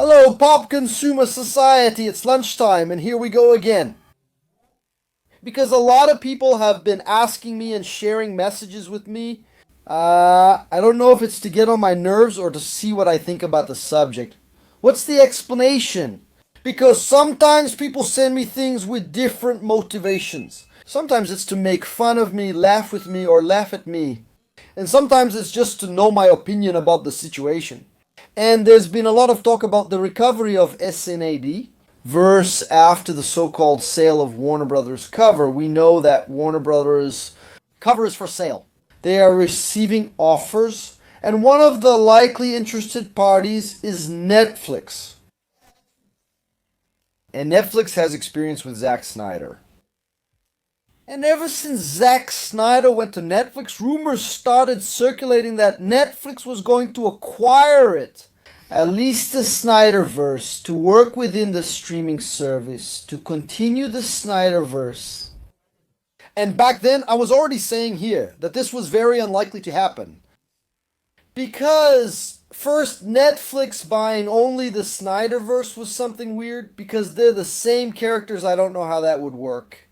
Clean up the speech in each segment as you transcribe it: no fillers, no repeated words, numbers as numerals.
Hello, Pop Consumer Society. It's lunchtime, and here we go again. Because a lot of people have been asking me and sharing messages with me. I don't know if it's to get on my nerves or to see what I think about the subject. What's the explanation? Because sometimes people send me things with different motivations. Sometimes it's to make fun of me, laugh with me, or laugh at me. And sometimes it's just to know my opinion about the situation. And there's been a lot of talk about the recovery of Snyderverse after the so-called sale of Warner Brothers cover. We know that Warner Brothers cover is for sale. They are receiving offers, and one of the likely interested parties is Netflix. And Netflix has experience with Zack Snyder. And ever since Zack Snyder went to Netflix, rumors started circulating that Netflix was going to acquire it. At least the Snyderverse, to work within the streaming service, to continue the Snyderverse. And back then, I was already saying here that this was very unlikely to happen. Because, first, Netflix buying only the Snyderverse was something weird, because they're the same characters. I don't know how that would work.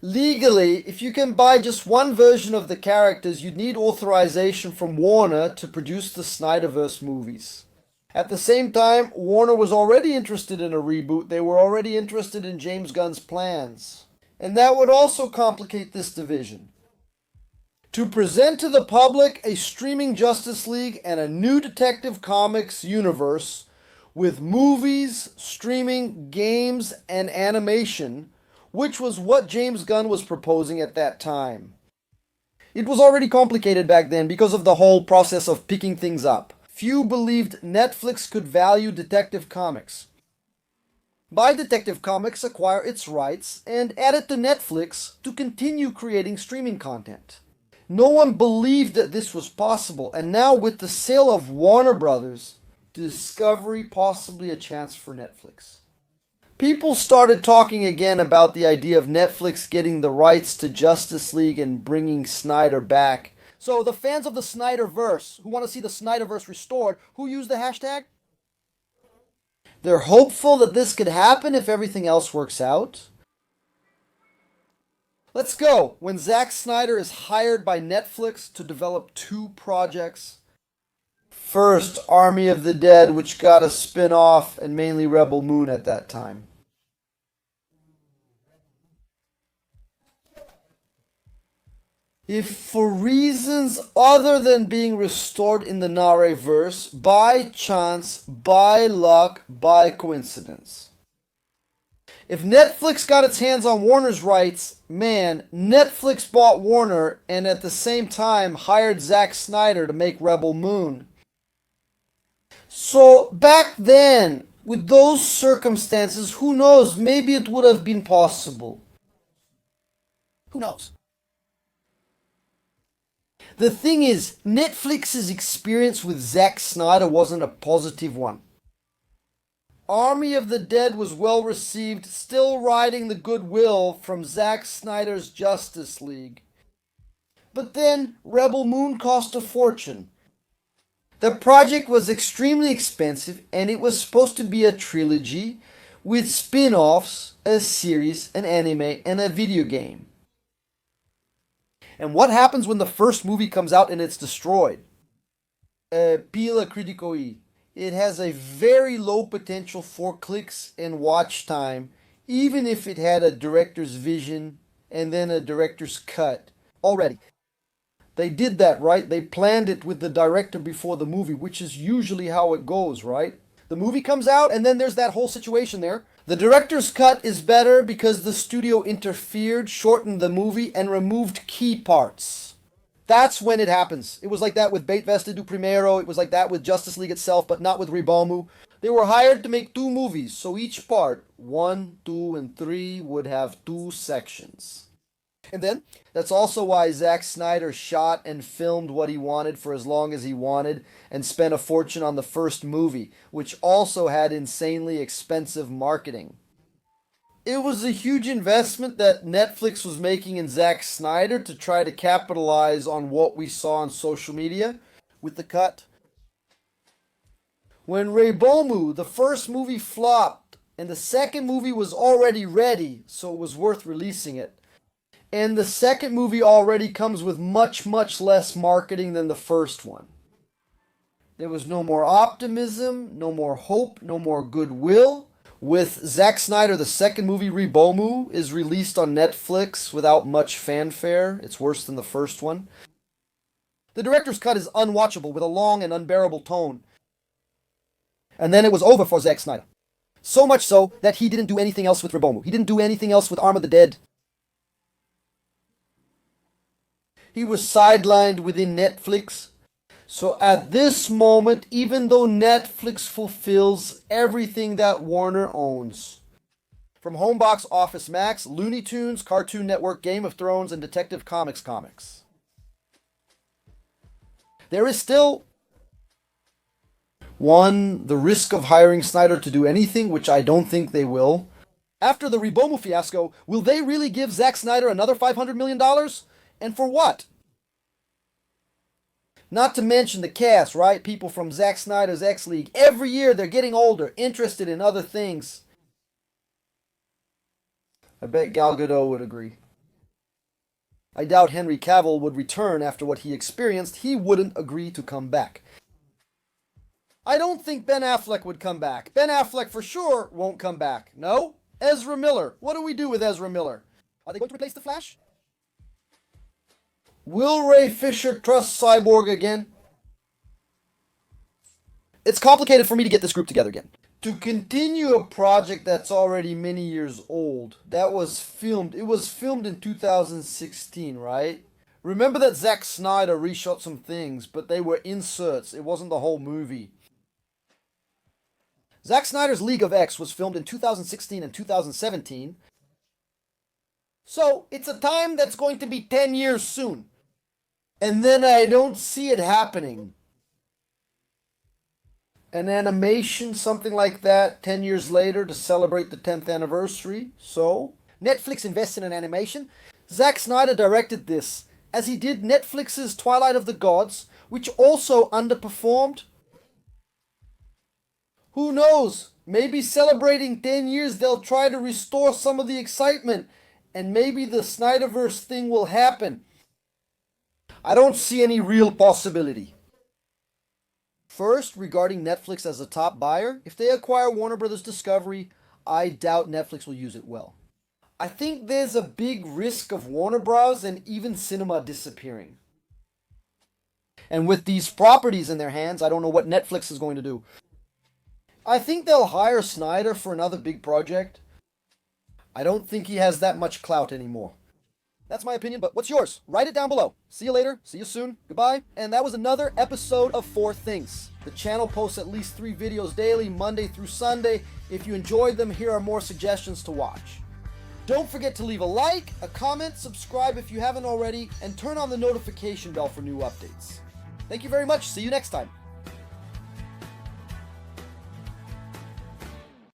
Legally, if you can buy just one version of the characters, you'd need authorization from Warner to produce the Snyderverse movies. At the same time, Warner was already interested in a reboot. They were already interested in James Gunn's plans. And that would also complicate this division. To present to the public a streaming Justice League and a new Detective Comics universe with movies, streaming, games, and animation, which was what James Gunn was proposing at that time. It was already complicated back then because of the whole process of picking things up. Few believed Netflix could value Detective Comics. Buy Detective Comics, acquire its rights, and add it to Netflix to continue creating streaming content. No one believed that this was possible, and now with the sale of Warner Brothers, Discovery possibly a chance for Netflix. People started talking again about the idea of Netflix getting the rights to Justice League and bringing Snyder back. So the fans of the Snyderverse, who want to see the Snyderverse restored, who use the hashtag? They're hopeful that this could happen if everything else works out. Let's go. When Zack Snyder is hired by Netflix to develop two projects. First, Army of the Dead, which got a spin-off, and mainly Rebel Moon at that time. If for reasons other than being restored in the Snyderverse, by chance, by luck, by coincidence. If Netflix got its hands on Warner's rights, man, Netflix bought Warner and at the same time hired Zack Snyder to make Rebel Moon. So back then, with those circumstances, who knows, maybe it would have been possible. Who knows? The thing is, Netflix's experience with Zack Snyder wasn't a positive one. Army of the Dead was well received, still riding the goodwill from Zack Snyder's Justice League. But then, Rebel Moon cost a fortune. The project was extremely expensive, and it was supposed to be a trilogy with spin-offs, a series, an anime, and a video game. And what happens when the first movie comes out and it's destroyed? Pila criticoi. It has a very low potential for clicks and watch time, even if it had a director's vision and then a director's cut already. They did that, right? They planned it with the director before the movie, which is usually how it goes, right? The movie comes out and then there's that whole situation there. The director's cut is better because the studio interfered, shortened the movie, and removed key parts. That's when it happens. It was like that with Beit Veste do Primero, it was like that with Justice League itself, but not with Ribalmu. They were hired to make two movies, so each part, 1, 2, and 3, would have two sections. And then, that's also why Zack Snyder shot and filmed what he wanted for as long as he wanted and spent a fortune on the first movie, which also had insanely expensive marketing. It was a huge investment that Netflix was making in Zack Snyder to try to capitalize on what we saw on social media with the cut. When Rebomu, the first movie, flopped, and the second movie was already ready, so it was worth releasing it. And the second movie already comes with much, much less marketing than the first one. There was no more optimism, no more hope, no more goodwill. With Zack Snyder, the second movie, Rebomu, is released on Netflix without much fanfare. It's worse than the first one. The director's cut is unwatchable with a long and unbearable tone. And then it was over for Zack Snyder. So much so that he didn't do anything else with Rebomu. He didn't do anything else with Arm of the Dead. He was sidelined within Netflix. So at this moment, even though Netflix fulfills everything that Warner owns, from Homebox, Office Max, Looney Tunes, Cartoon Network, Game of Thrones, and Detective Comics, there is still, one, the risk of hiring Snyder to do anything, which I don't think they will. After the Rebomu fiasco, will they really give Zack Snyder another $500 million? And for what? Not to mention the cast, right? People from Zack Snyder's X-League. Every year they're getting older, interested in other things. I bet Gal Gadot would agree. I doubt Henry Cavill would return after what he experienced. He wouldn't agree to come back. I don't think Ben Affleck would come back. Ben Affleck for sure won't come back. No? Ezra Miller. What do we do with Ezra Miller? Are they going to replace The Flash? Will Ray Fisher trust Cyborg again? It's complicated for me to get this group together again. To continue a project that's already many years old, it was filmed in 2016, right? Remember that Zack Snyder reshot some things, but they were inserts. It wasn't the whole movie. Zack Snyder's League of X was filmed in 2016 and 2017. So, it's a time that's going to be 10 years soon. And then I don't see it happening. An animation, something like that, 10 years later to celebrate the 10th anniversary. So, Netflix invests in an animation. Zack Snyder directed this, as he did Netflix's Twilight of the Gods, which also underperformed. Who knows? Maybe celebrating 10 years they'll try to restore some of the excitement, and maybe the Snyderverse thing will happen. I don't see any real possibility. First, regarding Netflix as a top buyer, if they acquire Warner Bros. Discovery, I doubt Netflix will use it well. I think there's a big risk of Warner Bros. And even cinema disappearing. And with these properties in their hands, I don't know what Netflix is going to do. I think they'll hire Snyder for another big project. I don't think he has that much clout anymore. That's my opinion, but what's yours? Write it down below. See you later. See you soon. Goodbye. And that was another episode of 4 Things. The channel posts at least 3 videos daily, Monday through Sunday. If you enjoyed them, here are more suggestions to watch. Don't forget to leave a like, a comment, subscribe if you haven't already, and turn on the notification bell for new updates. Thank you very much. See you next time.